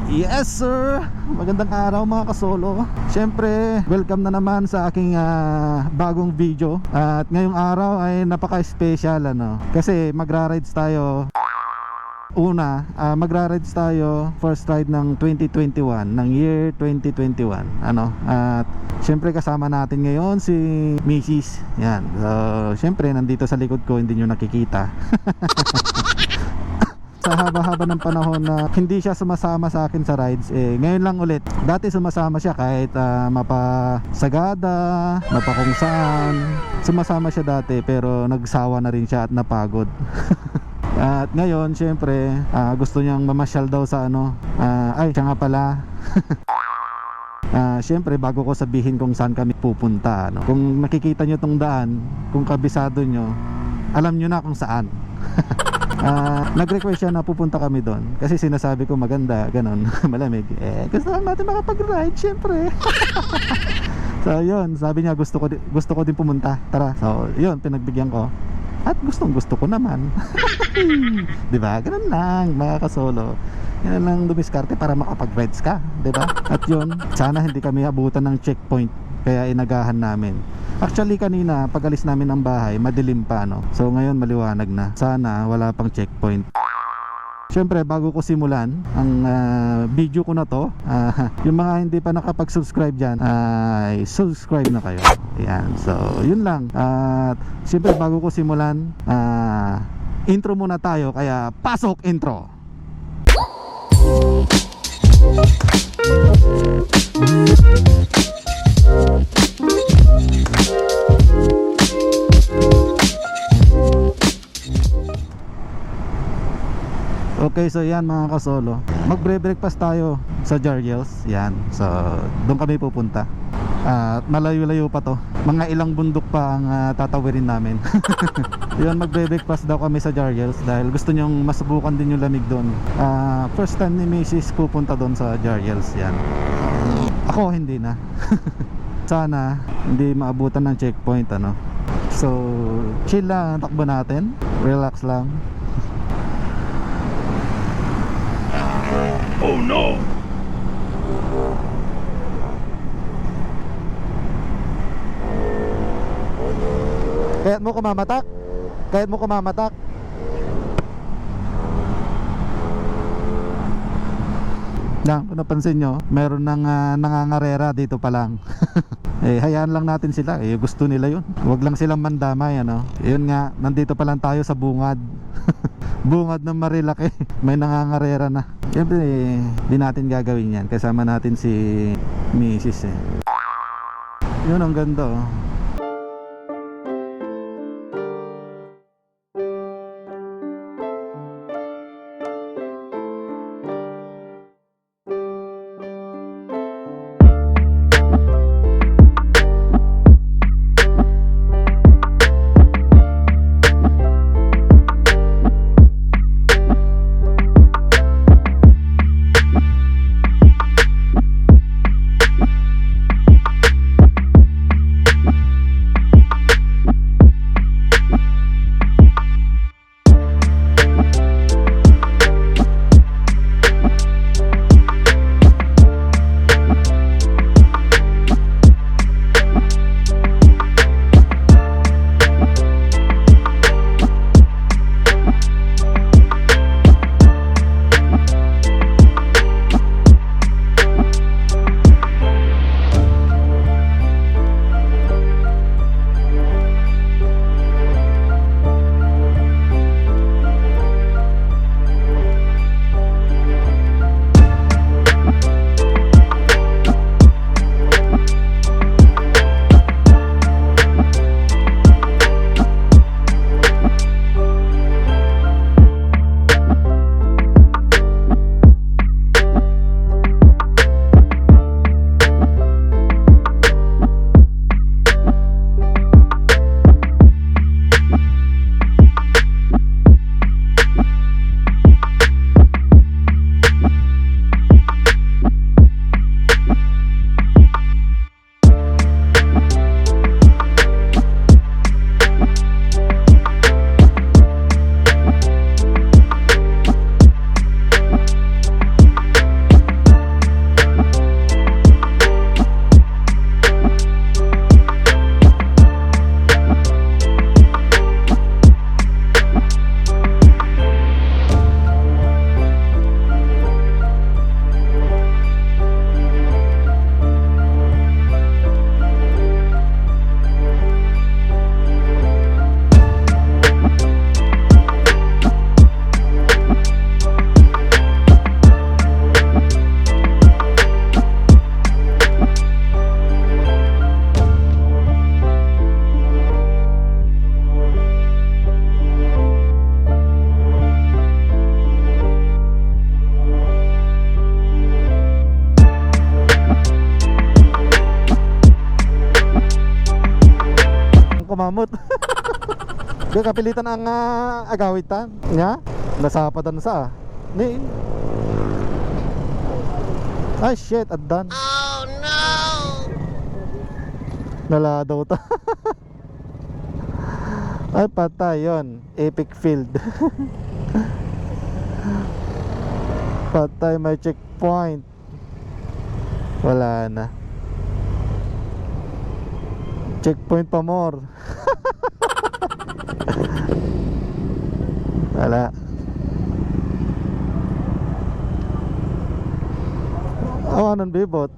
Yes sir! Magandang araw mga kasolo. Siyempre, welcome na naman sa aking bagong video. At ngayong araw ay napaka-special kasi magra-rides tayo. Una, magra-rides tayo first ride ng 2021, ng year 2021. At siyempre kasama natin ngayon si Mrs. Yan. So, siyempre nandito sa likod ko, hindi nyo nakikita. Sa haba-haba ng panahon na hindi siya sumasama sa akin sa rides, ngayon lang ulit. Dati sumasama siya kahit mapasagada, mapakung saan. Sumasama siya dati pero nagsawa na rin siya at napagod. At ngayon syempre gusto niyang mamasyal daw sa ay siya nga pala. Syempre bago ko sabihin kung saan kami pupunta, kung nakikita nyo tong daan, kung kabisado nyo, alam nyo na kung saan. Nag-request siya na pupunta kami doon kasi sinasabi ko maganda, ganon, malamig. Gusto lang natin makapag-ride syempre. So yun, sabi niya gusto ko din pumunta, tara. So yun, pinagbigyan ko. At gusto ko naman. Diba? Ganun lang mga kasolo. Yan lang dumiskarte para makapag-rides ka, diba? At yun, sana hindi kami abutan ng checkpoint, kaya inagahan namin. Actually kanina pag-alis namin ng bahay madilim pa so ngayon maliwanag na. Sana wala pang checkpoint. Siyempre bago ko simulan ang video ko na to, yung mga hindi pa nakapag-subscribe dyan, ay subscribe na kayo. Ayan, so yun lang. At siyempre bago ko simulan, intro muna tayo, kaya pasok intro. Okay, so yan mga kasolo, magbre-breakfast tayo sa Jarriels. Yan, so doon kami pupunta. Malayo-layo pa to, mga ilang bundok pa ang tatawirin namin. Yun, magbre-breakfast daw kami sa Jarriels dahil gusto nyong masubukan din yung lamig doon. First time ni Mrs. pupunta doon sa Jarriels. Yan, ako hindi na. Sana hindi maabutan ng checkpoint so chill lang ang takbo natin, relax lang. Oh no! Kahit mo kumamatak? Kahit mo kumamatak? Lang, kung napansin nyo, meron ng nangangarera dito pa lang. Hayaan lang natin sila, gusto nila yun. Huwag lang silang mandamay Yun nga, nandito pa lang tayo sa bungad. Bungad ng Marilaki, may nangangarera na. Siyempre di natin gagawin yan, kasama natin si Mrs. Yun, ang ganda kamamot. Di kapilitan ang agawitan nya nasapatan sa ni. Ay shit, adan. Oh no. Nala daw ta. Ay patay yon, epic field. Patay, may checkpoint. Wala na. Checkpoint pa more. Wala. Awanan bibot.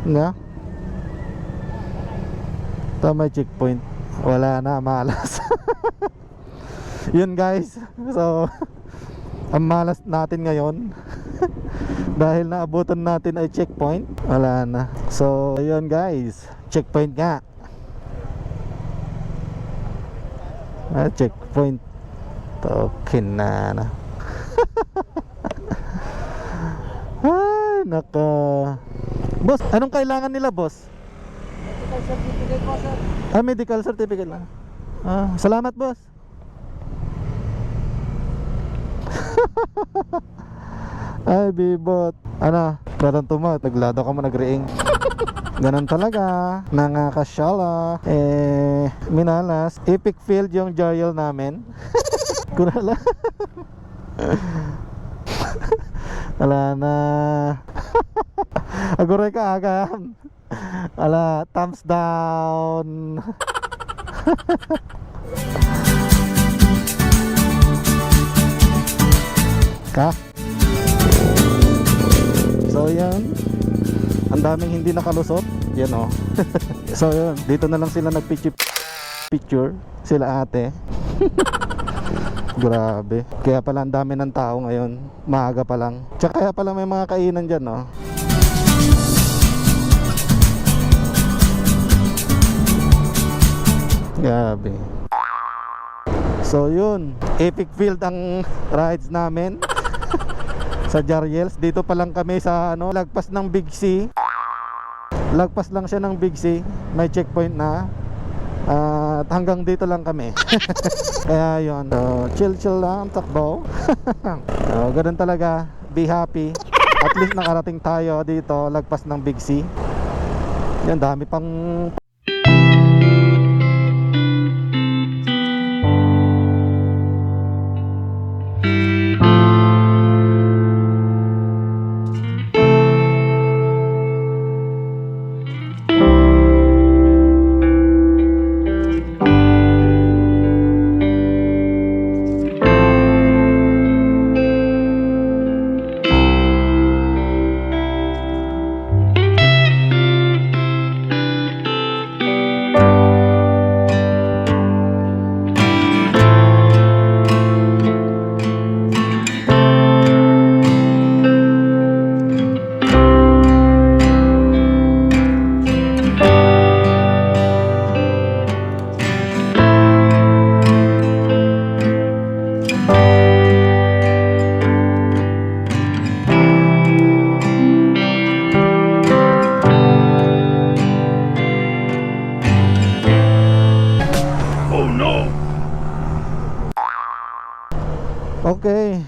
Nga. Ito may checkpoint. Wala na, malas. Yun guys. So ang malas natin ngayon. Dahil naabutan natin ay checkpoint. Wala na. So ayun guys, checkpoint nga. Checkpoint. Token na. Ay naka. Boss, anong kailangan nila boss? Medical certificate po, sir. Medical certificate lang. Salamat boss. Ay bibot. Ano, meron tumo, taglado ka mo nagreing. Ganon talaga. Nangakasyala. Minalas. Epic field yung Jariel namin. Kurala. Wala na. Aguray ka agam. Ala, thumbs down. Ka. So yan. Ang daming hindi nakalusot. Yan o. So yun, dito na lang sila nagpicture. Sila ate. Grabe. Kaya pala ang dami ng tao ngayon. Maaga pa lang. Tsaka kaya pala may mga kainan dyan no. Grabe. So yun, epic field ang rides namin. Sa Jariels. Dito pa lang kami sa ano, lagpas ng Big C. Lagpas lang siya ng Big C. May checkpoint na. At hanggang dito lang kami. Kaya yun, so, chill lang, takbo. So, ganun talaga. Be happy. At least nakarating tayo dito, lagpas ng Big C. Yan, dami pang okay.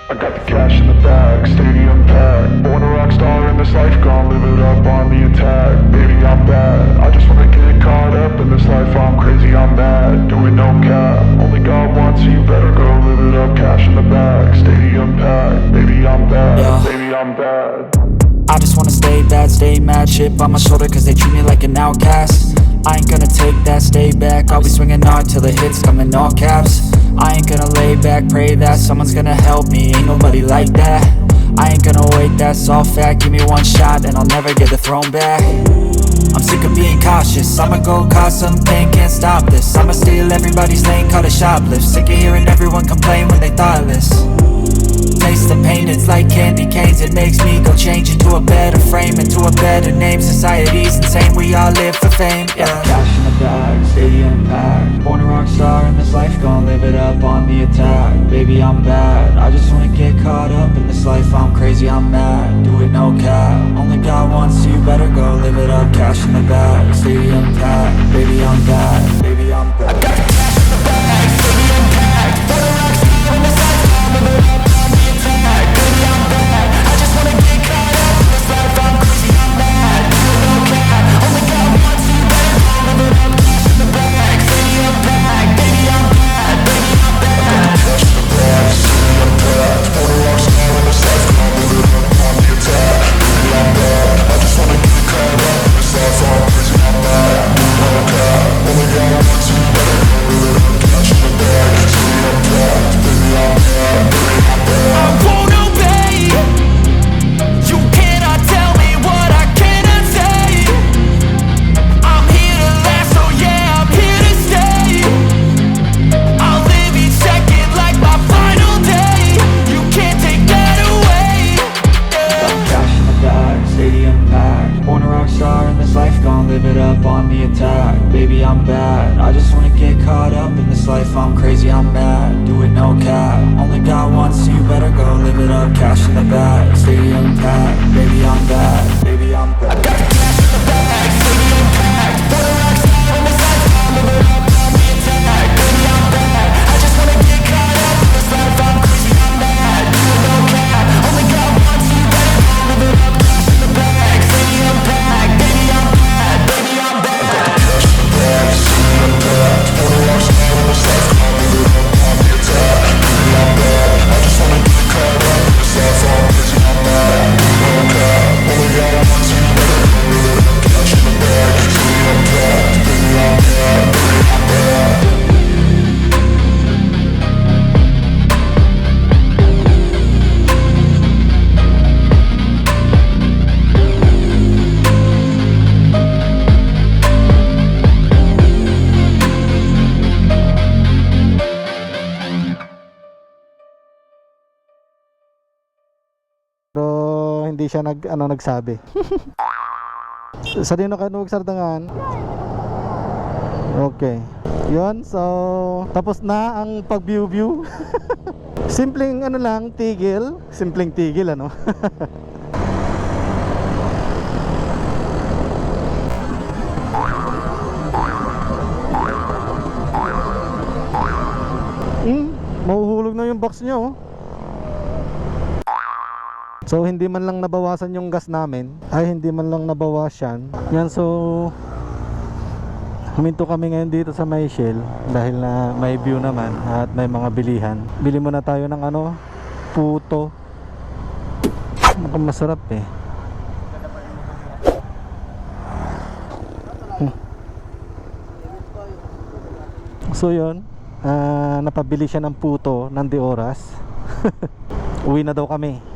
I got the cash in the bag, stadium packed. Born a rock star in this life, gon' live it up on the attack. Baby, I'm bad, I just wanna get caught up in this life. I'm crazy, I'm mad, doing no cap. Only God wants you, better go live it up. Cash in the bag, stadium packed. Baby, I'm bad, Yeah. baby, I'm bad. I just wanna stay bad, stay mad. Chip on my shoulder cause they treat me like an outcast. I ain't gonna take that, stay back. I'll be swinging hard till the hits come in all caps. I ain't gonna lay back, pray that someone's gonna help me. Ain't nobody like that. I ain't gonna wait, that's all fact. Give me one shot and I'll never get the throne back. I'm sick of being cautious, I'ma go cause some pain, can't stop this. I'ma steal everybody's lane, call it shoplift. Sick of hearing everyone complain when they thoughtless. Taste the pain, it's like candy canes. It makes me go change into a better frame, into a better name. Society's insane, we all live for fame, yeah. Cash in the bag, stadium packed. Born a rock star in this life, gon' live it up on the attack. Baby, I'm bad, I just wanna get caught up in this life. I'm crazy, I'm mad, do it no cap. Only God wants you, better go live it up. Cash in the bag, stadium packed. Baby, I'm bad, baby, I'm bad. I got the cash in the bag, stadium packed. Born a rock star in this life, gon' live it up on the attack. Baby, I'm bad, I just wanna get caught up in this life. I'm crazy, I'm mad, do it no cap. Only God wants you, better go live it up. Cash in the bag, stadium packed. Baby, I'm bad, baby, I'm bad. Cash in the bag, stadium packed. Born a rock star in this life, gon' live it up on the attack. Baby, I'm bad, I just wanna get caught up in this life. I'm crazy, I'm mad, do it no cap. Only God wants you, better go live it up. Cash in the bag, stadium packed. Baby, I'm bad, baby, I'm bad. I won't obey. You cannot tell me what I cannot say. I'm here to last, so yeah, I'm here to stay. I'll live each second like my final day. You can't take that away. Yeah. Cash in the bag, stadium packed. Born a rock star in this life, gon' live it up on the attack. Baby, I'm bad, I just wanna get caught up in this life. I'm crazy, I'm mad, do it no cap. Only God wants you, better go live it up. Cash in the bag, stadium packed. Baby, I'm bad, baby, I'm bad. I got the cash in the bag, stadium packed. Born a rock star in this life, gon' live it up on the attack. Baby, I'm bad, I just wanna get caught up in this life. I'm crazy, I'm mad, do it no cap. Only God wants you, better go live it up. Cash in the bag, stadium packed. Baby, I'm bad, baby, I'm bad. Cash in the bag, stadium packed. Born a rock star in this life, gon' live it up on the attack. Baby, I'm bad, I just wanna get caught up in this life. I'm crazy, I'm mad, do it no cap. Only God wants you, better go live it up. Cash in the bag, stadium packed. Baby, I'm bad, baby, I'm bad. Pero hindi siya nagsabi. Sa dino ka nuwag sardangan. Okay. Yun, so tapos na ang pag-view. Simpleng tigil. Simpleng tigil ano. Mahuhulog na yung box niya oh. So hindi man lang nabawasan yung gas namin. Ay hindi man lang nabawasan. Yan, so huminto kami ngayon dito sa may Shell dahil na may view naman at may mga bilihan. Bili muna tayo ng puto. Mukhang masarap eh. So yun, napabili siya ng puto ng 2 oras. Uwi na daw kami.